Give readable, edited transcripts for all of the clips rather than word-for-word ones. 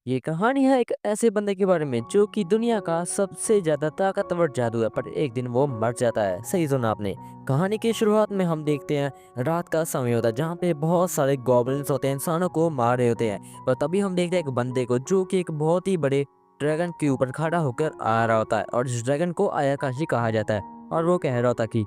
ये कहानी है एक ऐसे बंदे के बारे में जो कि दुनिया का सबसे ज्यादा ताकतवर जादू है, पर एक दिन वो मर जाता है। सही सुना आपने। कहानी की शुरुआत में हम देखते हैं रात का समय होता है जहाँ पे बहुत सारे गॉब्लिन्स होते हैं, इंसानों को मार रहे होते हैं। पर तभी हम देखते हैं एक बंदे को जो कि एक बहुत ही बड़े ड्रैगन के ऊपर खड़ा होकर आ रहा होता है, और इस ड्रैगन को आयाकाशी कहा जाता है। और वो कह रहा होता कि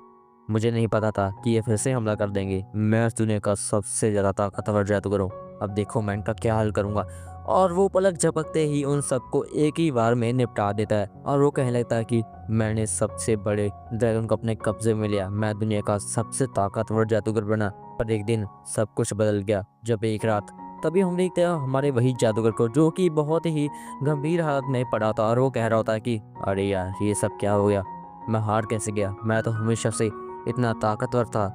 मुझे नहीं पता था कि ये फिर से हमला कर देंगे। मैं इस दुनिया का सबसे ज्यादा ताकतवर जादूगर हूँ। अब देखो मैं इनका क्या हाल करूंगा। और वो पलक झपकते ही उन सबको एक ही बार में निपटा देता है, और वो कहने लगता है कि मैंने सबसे बड़े ड्रैगन को अपने कब्जे में लिया, मैं दुनिया का सबसे ताकतवर जादूगर बना। पर एक दिन सब कुछ बदल गया जब एक रात तभी हम देखते हैं हमारे वही जादूगर को जो कि बहुत ही गंभीर हालत में पड़ा था, और वो कह रहा होता है कि अरे यार ये सब क्या हो गया, मैं हार कैसे गया, मैं तो हमेशा से इतना ताकतवर था।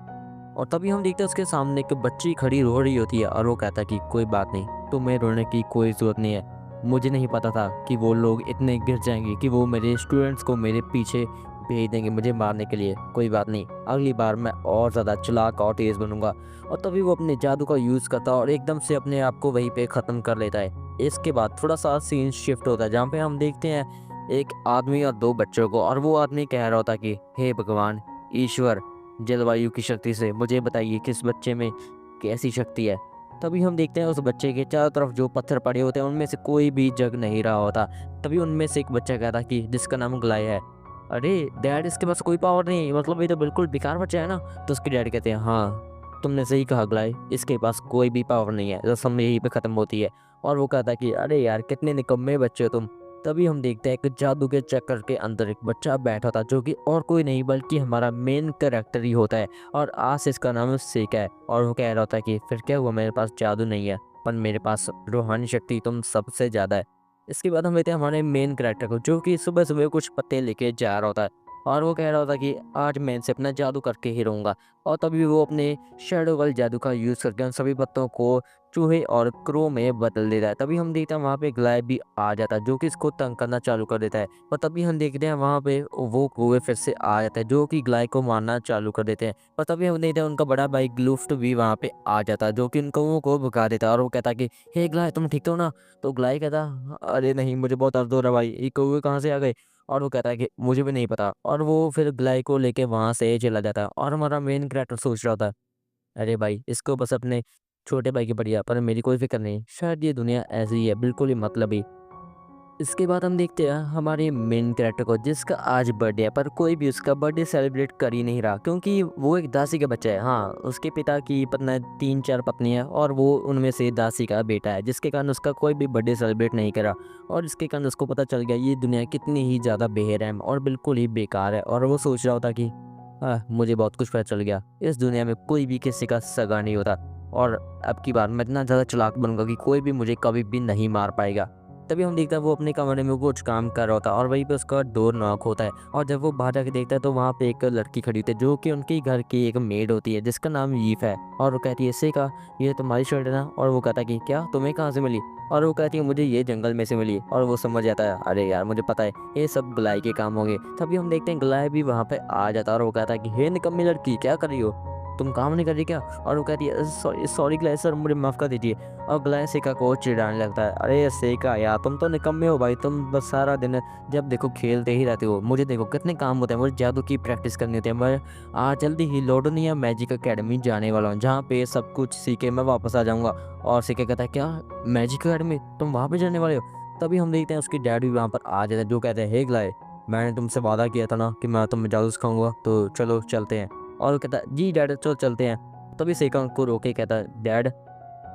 और तभी हम देखते हैं उसके सामने एक बच्ची खड़ी रो रही होती है, और वो कहता है कि कोई बात नहीं, तुम्हें रोने की कोई ज़रूरत नहीं है। मुझे नहीं पता था कि वो लोग इतने गिर जाएंगे कि वो मेरे स्टूडेंट्स को मेरे पीछे भेज देंगे मुझे मारने के लिए। कोई बात नहीं, अगली बार मैं और ज़्यादा चालाक और तेज़ बनूंगा। और तभी वो अपने जादू का यूज़ करता है और एकदम से अपने आप को वहीं पे ख़त्म कर लेता है। इसके बाद थोड़ा सा सीन शिफ्ट होता है जहाँ पे हम देखते हैं एक आदमी और दो बच्चों को, और वो आदमी कह रहा होता कि हे भगवान, ईश्वर, जलवायु की शक्ति से मुझे बताइए किस बच्चे में कैसी शक्ति है। तभी हम देखते हैं उस बच्चे के चारों तरफ जो पत्थर पड़े होते हैं उनमें से कोई भी जग नहीं रहा होता। तभी उनमें से एक बच्चा कहता कि जिसका नाम ग्लाय है, अरे डैड इसके पास कोई पावर नहीं, मतलब ये तो बिल्कुल बेकार बच्चा है ना। तो उसके डैड कहते हैं हाँ तुमने सही कहा ग्लाय, इसके पास कोई भी पावर नहीं है। रस्म यहीं पे ख़त्म होती है। और वो कहता है कि अरे यार कितने निकम्मे बच्चे हो तुम। तभी हम देखते हैं एक जादू के चक्कर के अंदर एक बच्चा बैठा था जो कि और कोई नहीं बल्कि हमारा मेन कैरेक्टर ही होता है, और आज से इसका नाम सेका है। और वो कह रहा होता है कि फिर क्या हुआ, मेरे पास जादू नहीं है पर मेरे पास रूहानी शक्ति तुम सबसे ज़्यादा है। इसके बाद हम लेते हैं हमारे मेन कैरेक्टर को जो कि सुबह सुबह कुछ पत्ते लेके जा रहा होता है, और वो कह रहा होता है कि आज मैं इनसे अपना जादू करके ही रहूँगा। और तभी वो अपने शैडो वाल जादू का यूज़ करके उन सभी पत्तों को चूहे और क्रो में बदल देता है। तभी हम देखते हैं वहाँ पे ग्लाय भी आ जाता है जो कि इसको तंग करना चालू कर देता है। और तभी हम देखते हैं वहाँ पे वो कौवे फिर से आ जाता है जो कि ग्लाय को मारना चालू कर देते हैं। और तभी हम देखते हैं उनका बड़ा भाई ग्लूफ्ट भी वहाँ पे आ जाता है जो कि उन कौवों को भगा देता है, और वो कहता है कि हे ग्लाय तुम ठीक तो हो ना। तो ग्लाय कहता अरे नहीं मुझे बहुत दर्द हो रहा है भाई, ये कौवे कहाँ से आ गए। और वो कहता है कि मुझे भी नहीं पता, और वो फिर ग्लाय को लेके वहाँ से चला जाता है। और हमारा मेन कैरेक्टर सोच रहा होता है अरे भाई इसको बस अपने छोटे भाई की बढ़िया, पर मेरी कोई फ़िक्र नहीं, शायद ये दुनिया ऐसी ही है, बिल्कुल ही मतलबी। इसके बाद हम देखते हैं हमारे मेन कैरेक्टर को जिसका आज बर्थडे है, पर कोई भी उसका बर्थडे सेलिब्रेट कर ही नहीं रहा क्योंकि वो एक दासी का बच्चा है। हाँ, उसके पिता की पत्नी 3-4 पत्नी है, और वो उनमें से दासी का बेटा है, जिसके कारण उसका कोई भी बर्थडे सेलिब्रेट नहीं करा। और इसके कारण उसको पता चल गया ये दुनिया कितनी ही ज़्यादा बेरहम और बिल्कुल ही बेकार है। और वो सोच रहा होता कि मुझे बहुत कुछ पता चल गया, इस दुनिया में कोई भी किसी का सगा नहीं होता, और अब की बार मैं इतना ज़्यादा चालाक बनूंगा कि कोई भी मुझे कभी भी नहीं मार पाएगा। तभी हम देखते हैं वो अपने कमरे में कुछ काम कर रहा होता है, और वहीं पे उसका डोर नॉक होता है। और जब वो बाहर जाके देखता है तो वहाँ पे एक लड़की खड़ी होती है जो कि उनके घर की एक मेड होती है जिसका नाम ईफ है। और वो कहती है इससे का ये तुम्हारी शर्ट है ना। और वो कहता है कि क्या तुम्हें कहाँ से मिली। और वो कहती है मुझे ये जंगल में से मिली। और वो समझ जाता है अरे यार मुझे पता है ये सब गुलाई के काम होंगे। तभी हम देखते हैं गुलाई भी वहाँ पे आ जाता है, और वो कहता है कि हे निकम्मी लड़की क्या कर रही हो, तुम काम नहीं कर रही क्या। और वो कहती है सॉरी सॉरी ग्लाई सर मुझे माफ़ कर दीजिए। और ग्लाई सेका को चिढ़ाने लगता है अरे सेका यार तुम तो निकम्मे हो भाई, तुम बस सारा दिन जब देखो खेलते ही रहते हो, मुझे देखो कितने काम होते हैं, मुझे जादू की प्रैक्टिस करनी होती है। मैं आज जल्दी ही लोडोनिया मैजिक अकेडमी जाने वाला हूँ जहाँ पे सब कुछ सीखे मैं वापस आ जाऊँगा। और सेका कहता है क्या मैजिक अकेडमी, तुम वहाँ पे जाने वाले हो। तभी हम देखते हैं उसकी डैड भी वहाँ पर आ जाते हैं जो कहते हैं हे ग्लाई, मैंने तुमसे वादा किया था ना कि मैं तुम्हें जादू सिखाऊंगा, तो चलो चलते हैं। और वो कहता है जी डैड चलो चलते हैं। तभी सेका को रोके कहता है डैड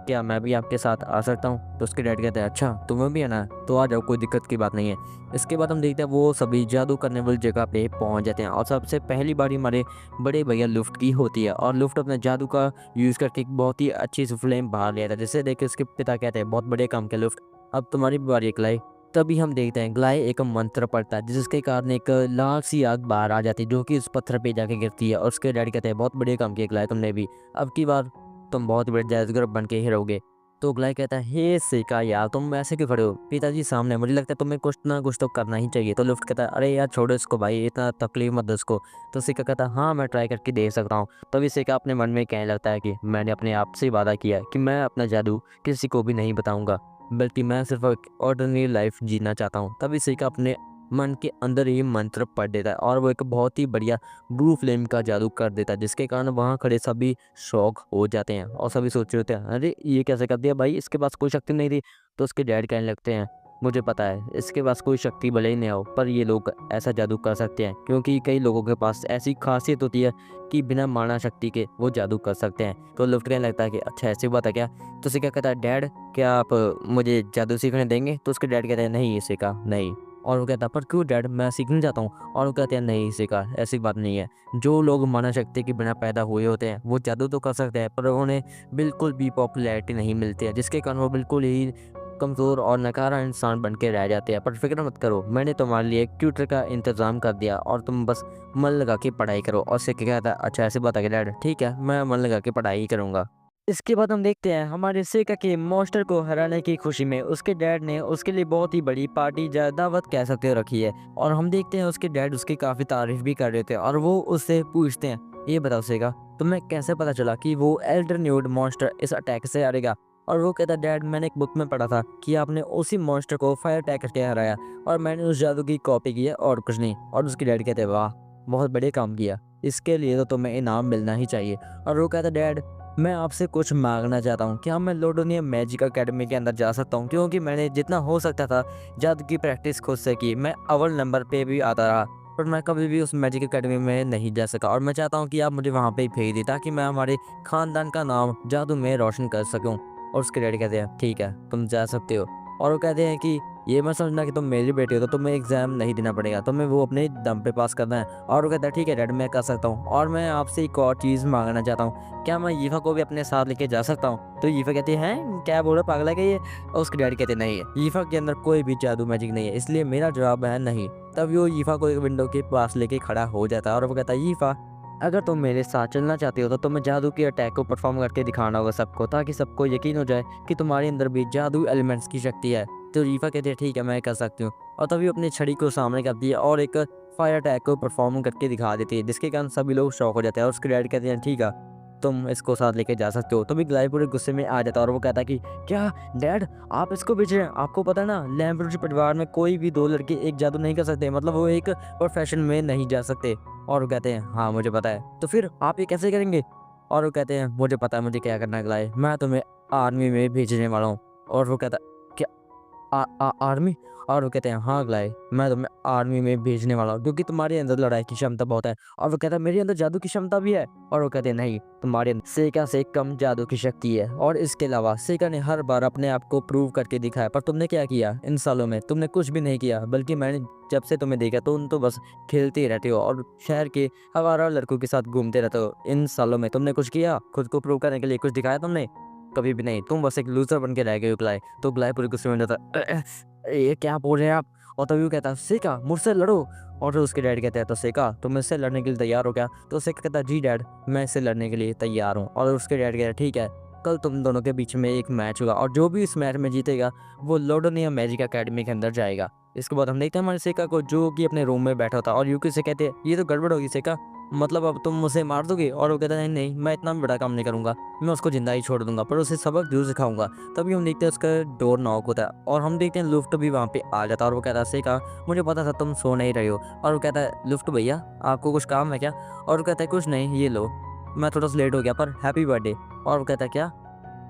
क्या मैं भी आपके साथ आ सकता हूँ। तो उसके डैड कहते हैं अच्छा तुम्हें भी आना है तो आ जाओ, कोई दिक्कत की बात नहीं है। इसके बाद हम देखते हैं वो सभी जादू करने वाली जगह पे पहुँच जाते हैं, और सबसे पहली बारी हमारे बड़े भैया लुफ्ट की होती है। और लुफ्ट अपने जादू का यूज़ करके एक बहुत ही अच्छी सी फ्लेम बाहर ले आता है, जिसे देख के उसके पिता कहते हैं बहुत बड़े काम के लुफ्ट, अब तुम्हारी बारी है ग्लाई। तभी हम देखते हैं ग्लाई एक मंत्र पढ़ता है जिसके कारण एक लाल सी आग बाहर आ जाती है जो कि उस पत्थर पे जाके गिरती है। और उसके डैडी कहते हैं बहुत बड़े काम किए ग्लाई तुमने भी, अब की बार तुम बहुत बड़े जादूगर बन के ही रहोगे। तो ग्लाई कहता है हे सेका यार तुम ऐसे क्यों खड़े हो, पिताजी सामने, मुझे लगता है तुम्हें कुछ ना कुछ तो करना ही चाहिए। तो लुफ्ट कहता है अरे यार छोड़ो इसको भाई, इतना तकलीफ मत दो इसको। तो सेका कहता है हाँ मैं ट्राई करके देख सकता हूँ। तभी सेका अपने मन में कहने लगता है कि मैंने अपने आप से वादा किया कि मैं अपना जादू किसी को भी नहीं बताऊंगा। बल्कि मैं सिर्फ एक ऑर्डिनरी लाइफ जीना चाहता हूँ। तभी सेका अपने मन के अंदर ही मंत्र पढ़ देता है और वो एक बहुत ही बढ़िया ब्लू फ्लेम का जादू कर देता है, जिसके कारण वहाँ खड़े सभी शॉक हो जाते हैं और सभी सोच रहे होते हैं, अरे ये कैसे कर दिया भाई, इसके पास कोई शक्ति नहीं थी। तो उसके डैड कहने लगते हैं, मुझे पता है इसके पास कोई शक्ति भले ही नहीं हो, पर ये लोग ऐसा जादू कर सकते हैं क्योंकि कई लोगों के पास ऐसी खासियत होती है कि बिना माना शक्ति के वो जादू कर सकते हैं। तो लुफ्ट कहने लगता है कि अच्छा ऐसी बात है क्या। तो उसे क्या कहता है, डैड क्या आप मुझे जादू सीखने देंगे। तो उसके डैड कहते हैं, नहीं इसे का नहीं। और वो कहता है, पर क्यों डैड, मैं सीखना चाहता हूँ। और वो कहते हैं, नहीं इसे का ऐसी बात नहीं है। जो लोग माना शक्ति के बिना पैदा हुए होते हैं वो जादू तो कर सकते हैं, पर उन्हें बिल्कुल भी पॉपुलैरिटी नहीं मिलती है, जिसके कारण वो बिल्कुल ही कमज़ोर और नकारा इंसान बन के रह जाते हैं। पर फिक्र मत करो, मैंने तुम्हारे लिए एक ट्यूटर का इंतज़ाम कर दिया और तुम बस मन लगा के पढ़ाई करो। और उससे क्या कहता है, अच्छा ऐसी बात है कि डैड ठीक है, मैं मन लगा के पढ़ाई ही करूँगा। इसके बाद हम देखते हैं हमारे सेका के मॉन्स्टर को हराने की खुशी में उसके डैड ने उसके लिए बहुत ही बड़ी पार्टी या दावत कह सकते हो रखी है। और हम देखते हैं उसके डैड उसकी काफ़ी तारीफ भी कर रहे थे और वो उससे पूछते हैं, ये बताओ सेका, तुम्हें कैसे पता चला कि वो एल्डर न्यूड मॉन्स्टर इस अटैक से हारेगा। और वो कहता, डैड मैंने एक बुक में पढ़ा था कि आपने उसी मॉन्स्टर को फायर अटैक करके हराया और मैंने उस जादू की कॉपी की है और कुछ नहीं। और उसके डैड कहते, वाह बहुत बढ़िया काम किया, इसके लिए तो तुम्हें इनाम मिलना ही चाहिए। और वो कहता, डैड मैं आपसे कुछ मांगना चाहता हूँ, क्या मैं लोडोनिया मैजिक अकेडमी के अंदर जा सकता हूँ, क्योंकि मैंने जितना हो सकता था जादू की प्रैक्टिस खुद से की, मैं अव्वल नंबर पे भी आता रहा, पर मैं कभी भी उस मैजिक अकेडमी में नहीं जा सका। और मैं चाहता हूँ कि आप मुझे वहाँ पे ही भेज दें ताकि मैं हमारे ख़ानदान का नाम जादू में रोशन कर सकूँ। और उसके डैडी कहते हैं, ठीक है तुम जा सकते हो। और वो कहते हैं कि ये मत समझना कि तुम मेरी बेटी हो तो तुम्हें एग्ज़ाम नहीं देना पड़ेगा, तुम्हें वो अपने दम पे पास करना है। और वो कहता है, ठीक है डैड मैं कर सकता हूँ। और मैं आपसे एक और चीज़ मांगना चाहता हूँ, क्या मैं यीफा को भी अपने साथ लेके जा सकता हूँ। तो यीफा कहती है, हैं क्या बोल रहा पागल है क्या ये। और उसके डैडी कहते नहीं है, यीफा के अंदर कोई भी जादू मैजिक नहीं है, इसलिए मेरा जवाब है नहीं। तब वो यीफा को एक विंडो के पास लेके खड़ा हो जाता है और वो कहता है, यीफा अगर तुम मेरे साथ चलना चाहते हो तो तुम्हें जादू के अटैक को परफॉर्म करके दिखाना होगा सबको, ताकि सबको यकीन हो जाए कि तुम्हारे अंदर भी जादू एलिमेंट्स की शक्ति है। तो रीफा कहती है, ठीक है मैं कर सकती हूँ। और तभी अपनी छड़ी को सामने करती है और एक फायर अटैक को परफॉर्म करके दिखा देती है, जिसके कारण सभी लोग शॉक हो जाते हैं। और उसके डैड कहते हैं, ठीक है तुम इसको साथ लेके जा सकते हो। तभी ग्लाई पूरे गुस्से में आ जाता है और वो कहता है कि क्या डैड आप इसको बेच रहे हैं, आपको पता है ना लैम्ब्रोची परिवार में कोई भी दो लड़के एक जादू नहीं कर सकते, मतलब वो एक प्रोफेशन में नहीं जा सकते। और वो कहते हैं, हाँ मुझे पता है, तो फिर आप ये कैसे करेंगे। और वो कहते हैं, मुझे पता है मुझे क्या करना है ग्लाई, मैं तुम्हें आर्मी में भेजने वाला हूँ। और वो कहता क्या आर्मी। और वो कहते हैं, हाँ ग्लाई मैं तुम्हें आर्मी में भेजने वाला हूँ क्योंकि तुम्हारे अंदर लड़ाई की क्षमता बहुत है। और वो कहता है, मेरे अंदर जादू की क्षमता भी है। और वो कहते हैं, नहीं तुम्हारे अंदर सेका से कम जादू की शक्ति है। और इसके अलावा सेका ने हर बार अपने आप को प्रूव करके दिखाया, पर तुमने क्या किया इन सालों में, तुमने कुछ भी नहीं किया, बल्कि मैंने जब से तुम्हें देखा तुम तो बस खेलते ही रहते हो और शहर के आवारा लड़कों के साथ घूमते रहते हो। इन सालों में तुमने कुछ किया खुद को प्रूव करने के लिए, कुछ दिखाया तुमने, कभी भी नहीं, तुम बस एक लूजर बन के रह गए हो ग्लाई। तो ग्लाई पूरे गुस्से में जाता है, ये क्या बोल रहे हैं आप। और तभी वो कहता है, सेका मुझसे लड़ो। और फिर उसके डैड कहते हैं, तो सेका तुम मुझसे लड़ने के लिए तैयार हो क्या। तो सेका कहता है, जी डैड मैं इससे लड़ने के लिए तैयार हूँ। और उसके डैड कहते हैं, ठीक है कल तुम दोनों के बीच में एक मैच होगा और जो भी इस मैच में जीतेगा वो लोडोनिया मैजिक अकेडमी के अंदर जाएगा। इसके बाद हम देखते हैं हमारे सेका को जो कि अपने रूम में बैठा था और यूकी से कहते हैं, ये तो गड़बड़ होगी सेका, मतलब अब तुम मुझे मार दोगे। और वो कहता है, नहीं नहीं मैं इतना भी बड़ा काम नहीं करूँगा, मैं उसको जिंदा ही छोड़ दूंगा, पर उसे सबक जरूर सिखाऊंगा। तभी हम देखते हैं उसका डोर नॉक होता है और हम देखते हैं लुफ्ट भी वहाँ पे आ जाता है। और वो कहता है, सेका मुझे पता था तुम सो नहीं रहे हो। और वो कहता है, लुफ्ट भैया आपको कुछ काम है क्या। और वो कहता है, कुछ नहीं ये लो, मैं थोड़ा सा लेट हो गया पर हैप्पी बर्थडे। और वो कहता है, क्या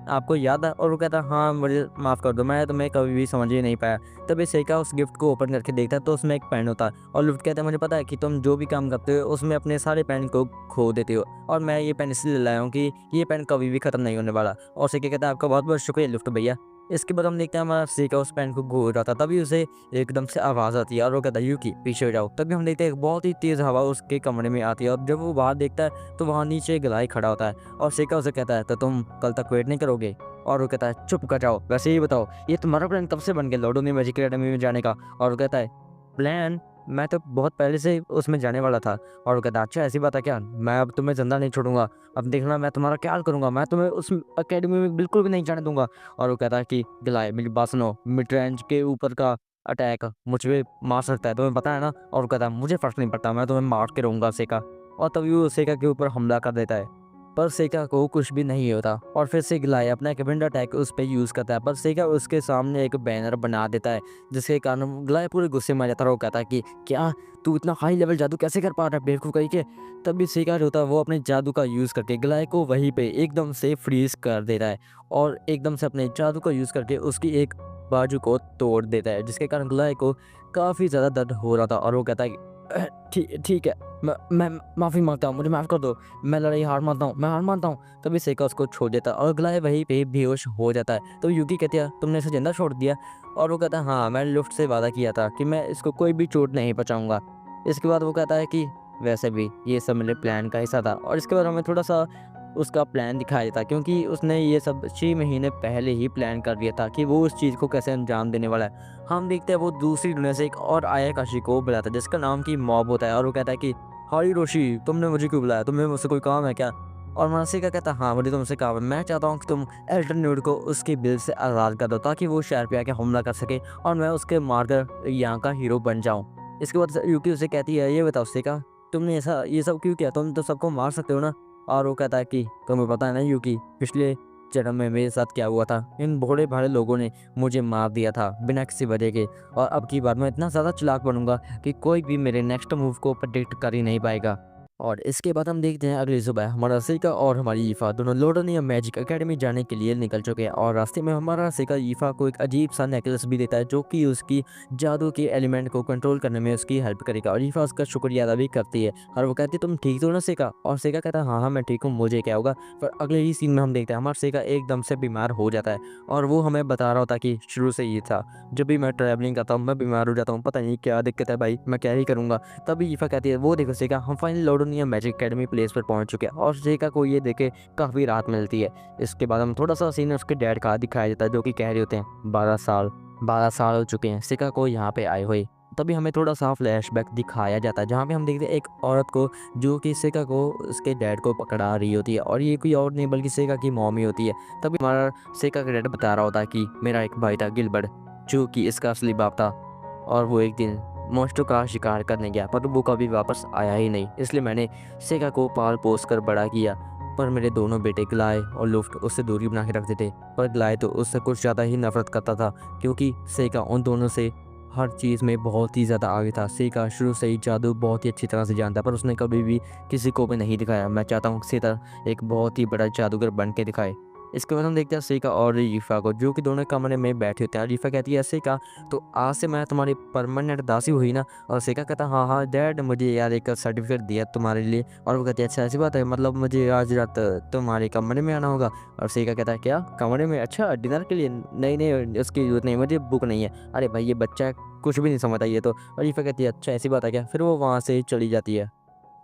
आपको याद है। और वो कहता है, हाँ मुझे माफ़ कर दो, मैं तुम्हें कभी भी समझ ही नहीं पाया। तभी सेका उस गिफ्ट को ओपन करके देखता है तो उसमें एक पेन होता है और लुफ्ट कहता है, मुझे पता है कि तुम जो भी काम करते हो उसमें अपने सारे पेन को खो देते हो और मैं ये पेन इसलिए लाया हूँ कि ये पेन कभी भी ख़त्म नहीं होने वाला। और सेका कहता है, आपका बहुत बहुत शुक्रिया लुफ्ट भैया। इसके बाद हम देखते हैं हमारा सेका उस पेन को घूर रहा था, तभी उसे एकदम से आवाज़ आती है और वो कहता है, यूकी पीछे हो जाओ। तभी हम देखते हैं एक बहुत ही तेज़ हवा उसके कमरे में आती है और जब वो बाहर देखता है तो वहाँ नीचे गलाई खड़ा होता है और सेका उसे कहता है, तो तुम कल तक वेट नहीं करोगे। और वो कहता है, चुप कर जाओ, वैसे ही बताओ ये तुम्हारा प्लान कब से बन गया लोडोनिया मैजिक अकेडमी में जाने का। और वो कहता है, प्लान मैं तो बहुत पहले से उसमें जाने वाला था। और वो कहता है, अच्छा ऐसी बात है क्या, मैं अब तुम्हें जिंदा नहीं छोड़ूंगा, अब देखना मैं तुम्हारा क्या हाल करूंगा, मैं तुम्हें उस अकेडमी में बिल्कुल भी नहीं जाने दूंगा। और वो कहता है कि गिलाए मेरी बात सुनो, मिड रेंज के ऊपर का अटैक मुझ पे मार सकता है तुम्हें पता है ना। और वो कहता है, मुझे फर्क नहीं पड़ता, मैं तुम्हें मार के रहूंगा सेका। और तभी वो सेका के ऊपर हमला कर देता है। पर सेका को कुछ भी नहीं होता और फिर से गिलाय अपना एक विंड अटैक उस पर यूज़ करता है, पर सेका उसके सामने एक बैनर बना देता है, जिसके कारण गिलाय पूरे गुस्से में आ जाता है और वो कहता है कि क्या तू इतना हाई लेवल जादू कैसे कर पा रहा है बेवकूफ़ कहीं के। तभी सेका जो होता है वो अपने जादू का यूज़ करके गिलाय को वहीं पे एकदम से फ्रीज कर देता है और एकदम से अपने जादू का यूज़ करके उसकी एक बाजू को तोड़ देता है, जिसके कारण गिलाय को काफ़ी ज़्यादा दर्द हो रहा था और वो कहता है कि ठीक ठीक है, मैं माफ़ी मांगता हूँ, मुझे माफ़ कर दो, मैं लड़ाई हार मानता हूँ, मैं हार मानता हूँ। तभी सेका उसको छोड़ देता है और गिलाय वहीं पे बेहोश हो जाता है। तो यूकी कहती है तुमने इसे जिंदा छोड़ दिया, और वो कहता है हाँ, मैंने लुफ्ट से वादा किया था कि मैं इसको कोई भी चोट नहीं पहुँचाऊँगा। इसके बाद वो कहता है कि वैसे भी ये सब मेरे प्लान का हिस्सा था, और इसके बाद हमें थोड़ा-सा उसका प्लान दिखाया जाता है, क्योंकि उसने ये सब 6 महीने पहले ही प्लान कर लिया था कि वो उस चीज़ को कैसे अंजाम देने वाला है। हम देखते हैं वो दूसरी दुनिया से एक और आयाकाशी को बुलाता है, जिसका नाम कि मॉब होता है, और वो कहता है कि हाय रोशी, तुमने मुझे क्यों बुलाया? तुम्हें मुझसे कोई काम है क्या? और मानसिका कहता है हाँ, मुझे तुमसे काम है। मैं चाहता हूँ कि तुम एल्टन न्यूड को उसके बिल से आज़ाद कर दो, ताकि वो शहर पे आके हमला कर सके और मैं उसके मारकर यहाँ का हीरो बन जाऊँ। इसके बाद यूकी उसे कहती है ये बताओ सिका, तुमने ऐसा ये सब क्यों किया? तुम तो सबको मार सकते हो ना? और वो कहता है कि तुम्हें पता है ना यूकी, पिछले जन्म में मेरे साथ क्या हुआ था? इन भोले भाले लोगों ने मुझे मार दिया था बिना किसी वजह के, और अब की बार मैं इतना ज़्यादा चालाक बनूंगा कि कोई भी मेरे नेक्स्ट मूव को प्रेडिक्ट कर ही नहीं पाएगा। और इसके बाद हम देखते हैं अगली सुबह हमारा सेका और हमारी ईफा दोनों लोडोनिया मैजिक एकेडमी जाने के लिए निकल चुके हैं, और रास्ते में हमारा सेका ईफा को एक अजीब सा नेकलेस भी देता है, जो कि उसकी जादू के एलिमेंट को कंट्रोल करने में उसकी हेल्प करेगा। और ईफा उसका शुक्रिया अदा भी करती है और वो कहती है तुम ठीक हो ना सेका? और सेका कहता है हाँ हाँ मैं ठीक हूँ, मुझे क्या होगा। पर अगले ही सीन में हम देखते हैं हमारा सेका एकदम से बीमार हो जाता है, और वो हमें बता रहा होता है कि शुरू से ये था, जब भी मैं ट्रैवलिंग करता हूँ मैं बीमार हो जाता हूँ, पता नहीं क्या दिक्कत है भाई, मैं क्या ही करूँगा। तभी ईफा कहती है वो देखो सेका, हम फाइनली लोडोनिया मैजिक एकेडमी प्लेस पर पहुंच चुके हैं, और सेका को ये देखे काफ़ी राहत मिलती है। इसके बाद हम थोड़ा सा सीन उसके डैड का दिखाया जाता है, जो कि कह रहे होते हैं 12 साल हो चुके हैं सेका को यहाँ पे आए हुए। तभी हमें थोड़ा सा फ्लैशबैक दिखाया जाता है, जहाँ पे हम देखते हैं एक औरत को जो कि सेका को उसके डैड को पकड़ा रही होती है, और ये कोई और नहीं बल्कि सेका की मॉमी होती है। तभी हमारा सेका का डैड बता रहा होता है कि मेरा एक भाई था गिलबर्ट, जो कि इसका असली बाप था, और वो एक दिन मॉन्स्टर का शिकार करने गया, पर वो कभी वापस आया ही नहीं, इसलिए मैंने सेका को पाल पोस कर बड़ा किया। पर मेरे दोनों बेटे ग्लाय और लुफ्ट उससे दूरी बना के रखते थे, पर ग्लाय तो उससे कुछ ज़्यादा ही नफरत करता था, क्योंकि सेका उन दोनों से हर चीज़ में बहुत ही ज़्यादा आगे था। सेका शुरू से ही जादू बहुत ही अच्छी तरह से जानता, पर उसने कभी भी किसी को भी नहीं दिखाया। मैं चाहता हूँ सेता एक बहुत ही बड़ा जादूगर बन के दिखाए। इसके बाद हम देखते हैं सेका और रीफा को, जो कि दोनों कमरे में बैठे होते हैं। रीफा कहती है सेका तो आज से मैं तुम्हारी परमानेंट दासी हुई ना? और सेका कहता हाँ हाँ डैड, मुझे यार एक सर्टिफिकेट दिया तुम्हारे लिए। और वो कहती है अच्छा ऐसी बात है, मतलब मुझे आज रात तुम्हारे कमरे में आना होगा? और सेका कहता है क्या कमरे में? अच्छा डिनर के लिए? नहीं नहीं उसकी जरूरत नहीं, मुझे भूख नहीं है। अरे भाई ये बच्चा कुछ भी नहीं समझता ये तो। और रीफा कहती है अच्छा ऐसी बात है क्या? फिर वो वहाँ से चली जाती है,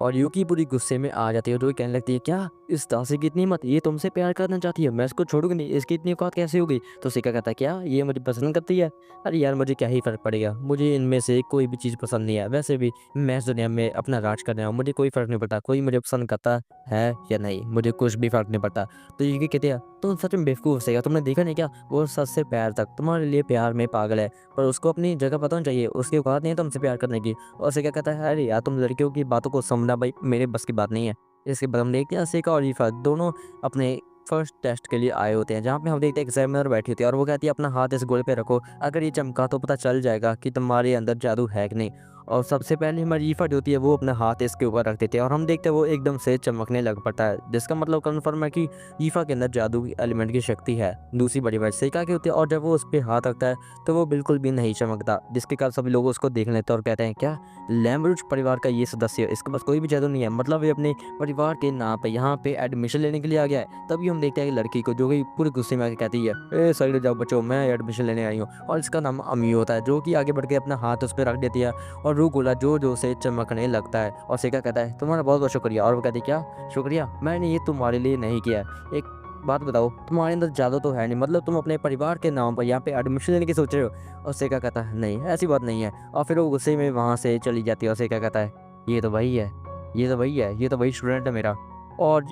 और यूकी पूरी गुस्से में आ जाती है, तो वो कहने लगती है क्या इस दासी की इतनी हिम्मत, ये तुमसे प्यार करना चाहती है, मैं इसको छोड़ूंगी नहीं, इसकी इतनी औकात कैसे होगी? तो सिक्का कहता है क्या ये मुझे पसंद करती है? अरे यार मुझे क्या ही फर्क पड़ेगा, मुझे इनमें से कोई भी चीज़ पसंद नहीं है, वैसे भी मैं इस दुनिया में अपना राज कर रहा हूँ, मुझे कोई फर्क नहीं पड़ता कोई मुझे पसंद करता है या नहीं, मुझे कुछ भी फर्क नहीं पड़ता। तो यूकी कहती है तुम सच में बेवकूफ़ सेगा, तुमने देखा नहीं क्या वो सच से पैर तक तुम्हारे लिए प्यार में पागल है, पर उसको अपनी जगह पता होनी चाहिए, उसकी औकात नहीं है तुमसे प्यार करने की। और सेका कहता है अरे यार तुम लड़कियों की बातों को समझना भाई मेरे बस की बात नहीं है। इसके बाद हम देखते हैं सेका और रीफा दोनों अपने फर्स्ट टेस्ट के लिए आए होते हैं, जहाँ पे हम देखते हैं एग्जामिनर बैठी होती है, और वो कहती है अपना हाथ इस गोले पे रखो, अगर ये चमका तो पता चल जाएगा कि तुम्हारे अंदर जादू है कि नहीं। और सबसे पहले हमारी रीफा जो होती है वो अपना हाथ इसके ऊपर रख देती है, और हम देखते हैं वो एकदम से चमकने लग पड़ता है, जिसका मतलब कन्फर्म है कि रीफा के अंदर जादू की एलिमेंट की शक्ति है। दूसरी बड़ी बात सेका की होती है, और जब वो उस पर हाथ रखता है तो वो बिल्कुल भी नहीं चमकता, जिसके कारण सभी लोग उसको देख लेते हैं और कहते हैं क्या लैम्ब्रूज परिवार का ये सदस्य है, इसके पास कोई भी जादू नहीं है, मतलब ये अपने परिवार के नाम पे यहाँ पे एडमिशन लेने के लिए आ गया है। तभी हम देखते हैं कि लड़की को, जो कि पूरे गुस्से में आके कहती है ए साइड हो जाओ बच्चों, मैं एडमिशन लेने आई हूँ, और इसका नाम अमी होता है, जो कि आगे बढ़ के अपना हाथ उस पर रख देती है, और रू गोला जो जो से चमकने लगता है। और सेका कहता है तुम्हारा बहुत बहुत शुक्रिया, और वो कहती है क्या शुक्रिया, मैंने ये तुम्हारे लिए नहीं किया है। एक बात बताओ तुम्हारे अंदर जादू तो है नहीं, मतलब तुम अपने परिवार के नाम पर यहाँ पे एडमिशन लेने की सोच रहे हो? और सेका कहता है नहीं ऐसी बात नहीं है, और फिर वो गुस्से में वहाँ से चली जाती है। और सेका कहता है ये तो वही है, ये तो वही है, ये तो वही स्टूडेंट है मेरा। और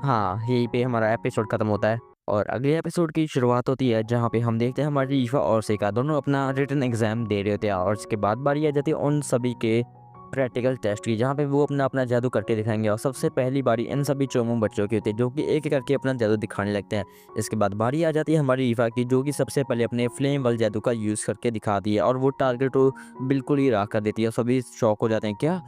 हाँ यहीं पे हमारा एपिसोड खत्म होता है, और अगले एपिसोड की शुरुआत होती है, जहाँ पे हम देखते हैं हमारी ईफा और सेका दोनों अपना रिटन एग्जाम दे रहे होते हैं, और इसके बाद बारी आ जाती है उन सभी के प्रैक्टिकल टेस्ट की, जहाँ पे वो अपना अपना जादू करके दिखाएंगे। और सबसे पहली बारी इन सभी चोमू बच्चों की होती है, जो कि एक एक करके अपना जादू दिखाने लगते हैं। इसके बाद बारी आ जाती है हमारी ईफा की, जो कि सबसे पहले अपने फ्लेम वाले जादू का यूज़ करके दिखाती है, और वो टारगेट को बिल्कुल ही राख कर देती है। सभी शॉक हो जाते हैं, क्या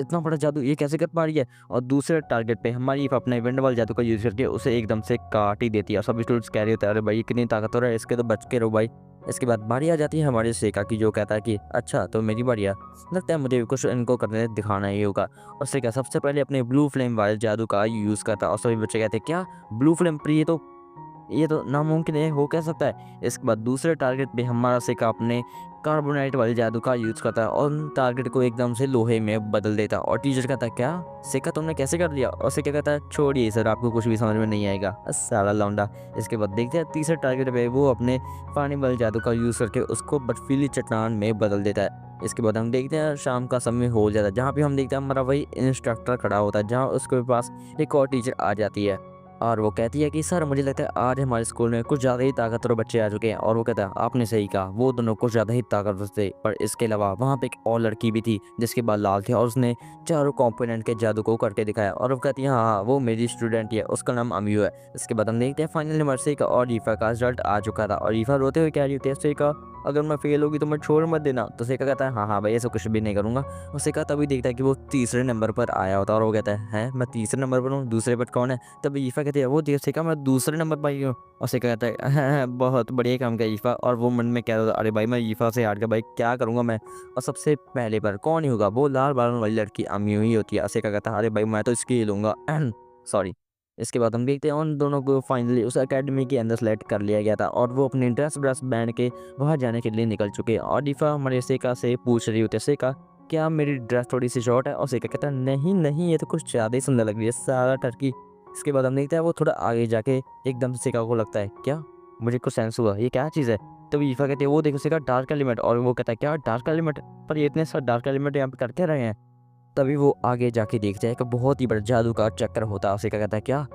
इतना बड़ा जादू ये कैसे कर पा रही है। और दूसरे टारगेट पे हमारी ईफा अपने विंड वाले जादू का यूज़ करके उसे एकदम से काट ही देती है। और सभी स्टूडेंट्स कह रहे होते हैं, अरे भाई कितनी ताकतवर है, इसके तो बच के रहो भाई। इसके बाद बारी आ जाती है हमारे सेका की, जो कहता है कि अच्छा तो मेरी बारी है, लगता है मुझे कुछ इनको करने दिखाना ही होगा। और सेका सबसे पहले अपने ब्लू फ्लेम वाले जादू का यूज़ करता है। और सभी बच्चे कहते हैं, क्या ब्लू फ्लेम, पर ये तो नामुमकिन है, हो क्या सकता है। इसके बाद दूसरे टारगेट पे हमारा सेका अपने कार्बोनाइट वाले जादू का यूज़ करता है, और उन टारगेट को एकदम से लोहे में बदल देता है। और टीचर कहता है, क्या सेका तुमने कैसे कर लिया। और सेका कहता है, छोड़िए सर, आपको कुछ भी समझ में नहीं आएगा, साला लौंडा। इसके बाद देखते हैं तीसरे टारगेट पे वो अपने पानी वाले जादू का यूज़ करके उसको बर्फीली चट्टान में बदल देता है। इसके बाद हम देखते हैं शाम का समय हो जाता है, जहाँ पे हम देखते हैं हमारा वही इंस्ट्रक्टर खड़ा होता है, जहाँ उसके पास एक और टीचर आ जाती है। और वो कहती है कि सर मुझे लगता है आज हमारे स्कूल में कुछ ज़्यादा ही ताकतवर बच्चे आ चुके हैं। और वो कहता है, आपने सही कहा, वो दोनों कुछ ज़्यादा ही ताकतवर थे। पर इसके अलावा वहाँ पे एक और लड़की भी थी जिसके बाल लाल थे, और उसने चारों कॉम्पोनेंट के जादू को करके दिखाया। और वो कहती है, हाँ हाँ, वो मेरी स्टूडेंट ही है, उसका नाम अमियो है। इसके बाद हम देखते हैं फाइनल नंबर से का और ईफा का रिजल्ट आ चुका था। और ईफा रोते हुए कह रही होती है, सेका अगर मैं फेल होगी तो मैं छोड़ मत देना। तो सेका कहता है, हाँ हाँ भाई, ऐसा कुछ भी नहीं करूँगा। और सेका तभी देखता है कि वो तीसरे नंबर पर आया होता है। और वो कहता है, मैं तीसरे नंबर पर हूँ, दूसरे पर कौन है। तब ईफा कहती है, वो देख सेका मैं दूसरे नंबर पर आई हूँ। और सेका कहता है, हाँ, बहुत बढ़िया काम किया ईफा। और वो मन में कह रहा था, अरे भाई मैं ईफा से हार गया भाई, क्या करूँगा मैं। और सबसे पहले पर कौन ही होगा, वो लाल बालों वाली लड़की अमियो ही होती है। और सेका कहता है, अरे भाई मैं तो इसकी ही लूँगा, सॉरी। इसके बाद हम देखते हैं उन दोनों को फाइनली उस एकेडमी के अंदर सेलेक्ट कर लिया गया था, और वो अपनी ड्रेस ब्रेस पहन के वहाँ जाने के लिए निकल चुके हैं। और ईफा हमारे सेका से पूछ रही होती है, सेका क्या मेरी ड्रेस थोड़ी सी शॉर्ट है। और सेका कहता है, नहीं नहीं, ये तो कुछ ज़्यादा ही सुंदर लग रही है, सारा टर्की। इसके बाद हम देखते हैं वो थोड़ा आगे जाके एकदम से सेका को लगता है, क्या मुझे कुछ सेंस हुआ, ये क्या चीज़ है। तब ईफा कहती है, वो देखो सेका, डार्क एलिमेंट। और वो कहता है, क्या डार्क एलिमेंट, पर ये इतने सारे डार्क एलिमेंट यहाँ पे कर क्या रहे हैं। तभी वो आगे जाके देखता है कि बहुत ही बड़ा जादू का चक्कर होता है। उसे क्या कहता है, क्या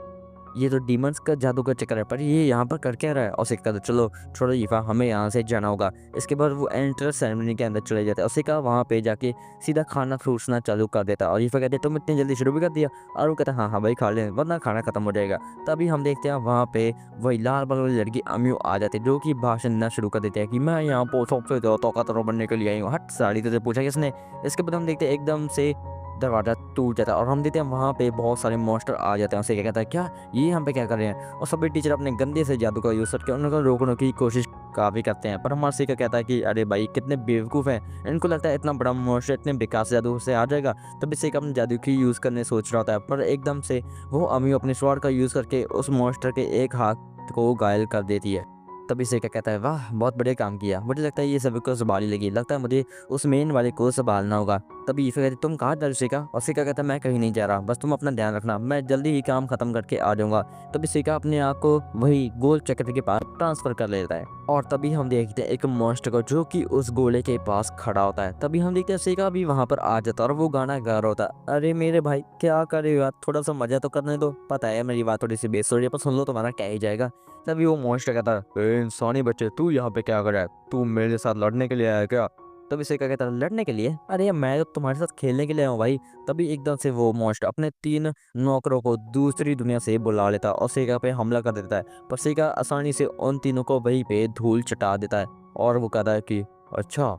ये तो डीमंस का जादू का चक्कर है, पर ये यहाँ पर कर क्या रहा है। और सिक्का तो चलो छोड़ो ईफा, हमें यहाँ से जाना होगा। इसके बाद वो एंट्रेंस सेरेमनी के अंदर चले जाते हैं। और सिक्का वहाँ पे जाके सीधा खाना ठूसना चालू कर देता है। और ईफा कहते हैं, तुम इतनी जल्दी शुरू भी कर दिया। और वो कहता है, हाँ हाँ भाई खा लें, वरना खाना खत्म हो जाएगा। तभी हम देखते हैं वहाँ पे वही लाल बाल वाली लड़की अमियो आ जाती है, जो कि भाषण देना शुरू कर देते हैं कि मैं यहाँ पर सबसे ताकतवर बनने के लिए आई हूँ। हट साड़ी, तुझे पूछा किसने। इसके बाद हम देखते हैं एकदम से दरवाज़ा टूट जाता है, और हम देखते हैं वहाँ पे बहुत सारे मॉन्स्टर आ जाते हैं। उसे क्या कहता है, क्या ये यहाँ पे क्या कर रहे हैं। और सभी टीचर अपने गंदे से जादू का यूज़ करके उनको रोकने की कोशिश काफ़ी करते हैं। पर हमारा सिक्का कहता है कि अरे भाई कितने बेवकूफ़ हैं, इनको लगता है इतना बड़ा मॉन्स्टर इतने बेकार से जादू से आ जाएगा। तब सिक्का अपने जादू की यूज़ करने सोच रहा होता है, पर एकदम से वो अमी अपने स्वॉर्ड का यूज़ करके उस मॉन्स्टर के एक हाथ को घायल कर देती है। तभी सेका कहता है, वाह बहुत बढ़िया काम किया, मुझे लगता है ये सभी को संभाली लगी, लगता है मुझे उस मेन वाले को संभालना होगा। तभी ईफा कहती, तुम कहाँ जा रहे हो सेका। और सेका कहता है, मैं कहीं नहीं जा रहा, बस तुम अपना ध्यान रखना, मैं जल्दी ही काम खत्म करके आ जाऊँगा। तभी सेका अपने आप को वही गोल चक्र के पास ट्रांसफर कर लेता है। और तभी हम देखते हैं एक मॉन्स्टर को जो कि उस गोले के पास खड़ा होता है। तभी हम देखते हैं सेका भी वहाँ पर आ जाता है, और वो गाना गा रहा होता है, अरे मेरे भाई क्या कर रहे हो यार, थोड़ा सा मजा तो करने दो, पता है मेरी बात थोड़ी सी बेस हो रही है, पर सुन लो तुम्हारा क्या ही जाएगा। तभी वो मॉन्स्टर कहता है, "ए, इंसानी बच्चे, तू यहाँ पे क्या कर रहा है, तू मेरे साथ लड़ने के लिए आया है क्या। तभी सेका कहता है, लड़ने के लिए, अरे मैं तो तुम्हारे साथ खेलने के लिए आया हूँ भाई। तभी एकदम से वो मॉन्स्टर अपने 3 नौकरों को दूसरी दुनिया से बुला लेता है, और सेका पे हमला कर देता है। पर सेका आसानी से उन तीनों को वहीं पे धूल चटा देता है। और वो कहता है कि अच्छा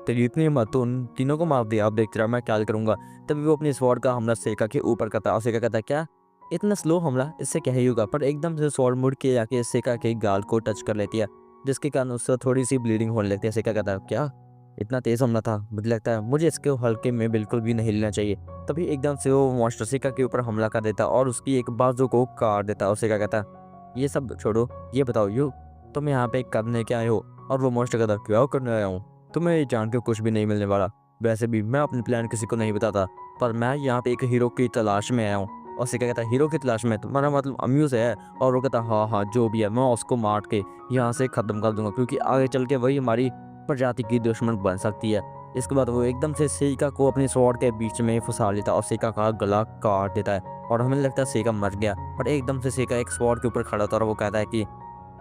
तेरी इतनी हिम्मत, तो उन तीनों को मार दिया, अब देखते रहा मैं क्या करूँगा। तभी वो अपने स्वॉर्ड का हमला सेका के ऊपर करता है, और सेका कहता है, क्या इतना स्लो हमला, इससे क्या ही होगा। पर एकदम से स्वॉर्ड मुड़ के जाके सेका के गाल को टच कर लेती है, जिसके कारण उससे थोड़ी सी ब्लीडिंग होने लगती है। सेका कहता है, क्या इतना तेज हमला था, मुझे लगता है मुझे इसके हल्के में बिल्कुल भी नहीं लेना चाहिए। तभी एकदम से वो मॉन्स्टर सेका के ऊपर हमला कर देता है, और उसकी एक बाजू को काट देता है। और सेका कहता है, ये सब छोड़ो, ये बताओ यू तुम यहाँ पे करने क्या आए हो। और वो मॉन्स्टर कहता है, क्या करने आया हूँ, तुम्हें ये जान के कुछ भी नहीं मिलने वाला। वैसे भी मैं अपने प्लान किसी को नहीं बताता, पर मैं यहाँ पे एक हीरो की तलाश में आया हूँ। और सिक्का कहता है, हीरो की तलाश में, तुम्हारा मतलब अम्यूज है। और वो कहता है, हाँ हाँ जो भी है, मैं उसको मार के यहाँ से ख़त्म कर दूंगा, क्योंकि आगे चल के वही हमारी प्रजाति की दुश्मन बन सकती है। इसके बाद वो एकदम से सेका को अपने स्वॉर्ड के बीच में फंसा लेता है, और सेका का गला काट देता है। और हमें लगता है सेका मर गया, पर एकदम से सेका एक स्वॉर्ड के ऊपर खड़ा होता है, और वो कहता है कि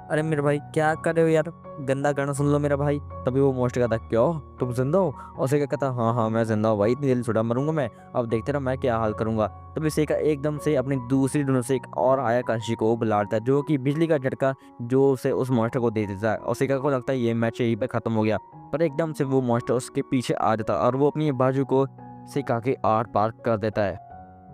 अरे मेरे भाई क्या कर रहे हो यार, गंदा गाना सुन लो मेरा भाई। तभी वो मोस्ट कहता क्यों तुम जिंदा हो, और सेका कहता हाँ हाँ मैं जिंदा हूँ भाई, इतनी जल्दी छुड़ा मरूंगा मैं, अब देखते रहो मैं क्या हाल करूंगा। तभी सेका एकदम से अपनी दूसरी दुनिया से एक और आया काशी को बुलाता है, जो कि बिजली का झटका जो उसे उस मॉन्स्टर को दे देता है, और सेका को लगता है ये मैच यहीं पे खत्म हो गया। पर एकदम से वो मॉन्स्टर उसके पीछे आ जाता है और वो अपनी बाजू को सेका के आर पार कर देता है।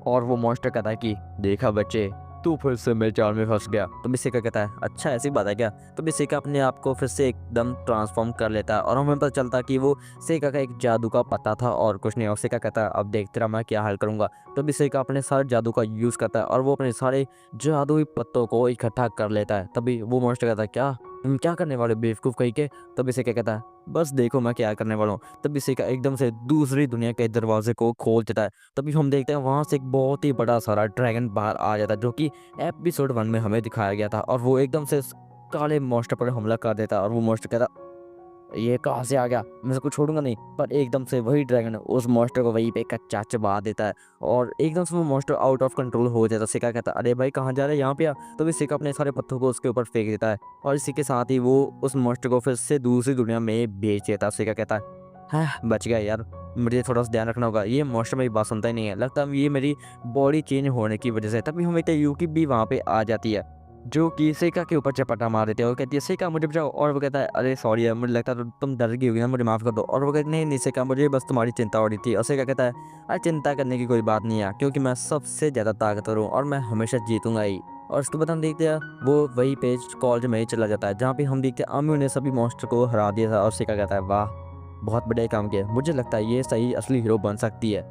और वो मॉन्स्टर कहता है कि देखा बच्चे, तू फिर से मेरे जाल में फंस गया। तो मिसिका कहता है अच्छा ऐसी बात है क्या। तो मिसिका अपने आप को फिर से एकदम ट्रांसफॉर्म कर लेता है और हमें पता चलता है कि वो सेका का एक जादू का पता था और कुछ नहीं। और सेका कहता है अब देखते रहा मैं क्या हाल करूंगा। तो मिसिका अपने सारे जादू का यूज़ करता है और वो अपने सारे जादुई पत्तों को इकट्ठा कर लेता है। तभी वो मॉन्स्टर कहता है क्या तुम क्या करने वाले हो बेवकूफ़ कहीं के। तब मिसिका कहता है बस देखो मैं क्या करने वाला हूँ। तब मिसिका एकदम से दूसरी दुनिया के दरवाजे को खोल देता है। तभी हम देखते हैं वहाँ से एक बहुत ही बड़ा सारा ड्रैगन बाहर आ जाता है, जो कि एपिसोड 1 में हमें दिखाया गया था। और वो एकदम से उस काले मॉन्स्टर पर हमला कर देता है और वो मॉन्स्टर कहता ये कहाँ से आ गया, मैं इसको छोड़ूंगा नहीं। पर एकदम से वही ड्रैगन उस मॉन्स्टर को वहीं पे कच्चा चबा देता है और एकदम से वो मॉन्स्टर आउट ऑफ कंट्रोल हो जाता है। सिका कहता है अरे भाई कहाँ जा रहा है, यहाँ पे आ। तो भी सिका अपने सारे पत्थरों को उसके ऊपर फेंक देता है और इसी के साथ ही वो उस मॉन्स्टर को फिर से दूसरी दुनिया में बेच देता है। सिका कहता है हाँ बच गया यार, मुझे थोड़ा सा ध्यान रखना होगा। ये मॉन्स्टर मेरी बात सुनता ही नहीं है, लगता है ये मेरी बॉडी चेंज होने की वजह से। तभी हमें यूकी भी वहाँ पे आ जाती है, जो कि सेका के ऊपर चपटा मार देते हैं और कहती है सेका मुझे बचाओ। और वो कहता है अरे सॉरी यार, मुझे लगता है तुम डर गई होगी ना, मुझे माफ़ कर दो। और वो कहती नहीं नहीं सेका, मुझे बस तुम्हारी चिंता हो रही थी। और सेका कहता है अरे चिंता करने की कोई बात नहीं है, क्योंकि मैं सबसे ज़्यादा ताकतवर हूँ और मैं हमेशा जीतूंगा ही। और उसके बाद हम देखते हैं वो वही पेज कॉलेज में ही चला जाता है, जहाँ पे हम देखते हैं अम्यू ने सभी मॉन्स्टर को हरा दिया था। और सेका कहता है वाह बहुत बढ़िया काम किया, मुझे लगता है ये सही असली हीरो बन सकती है।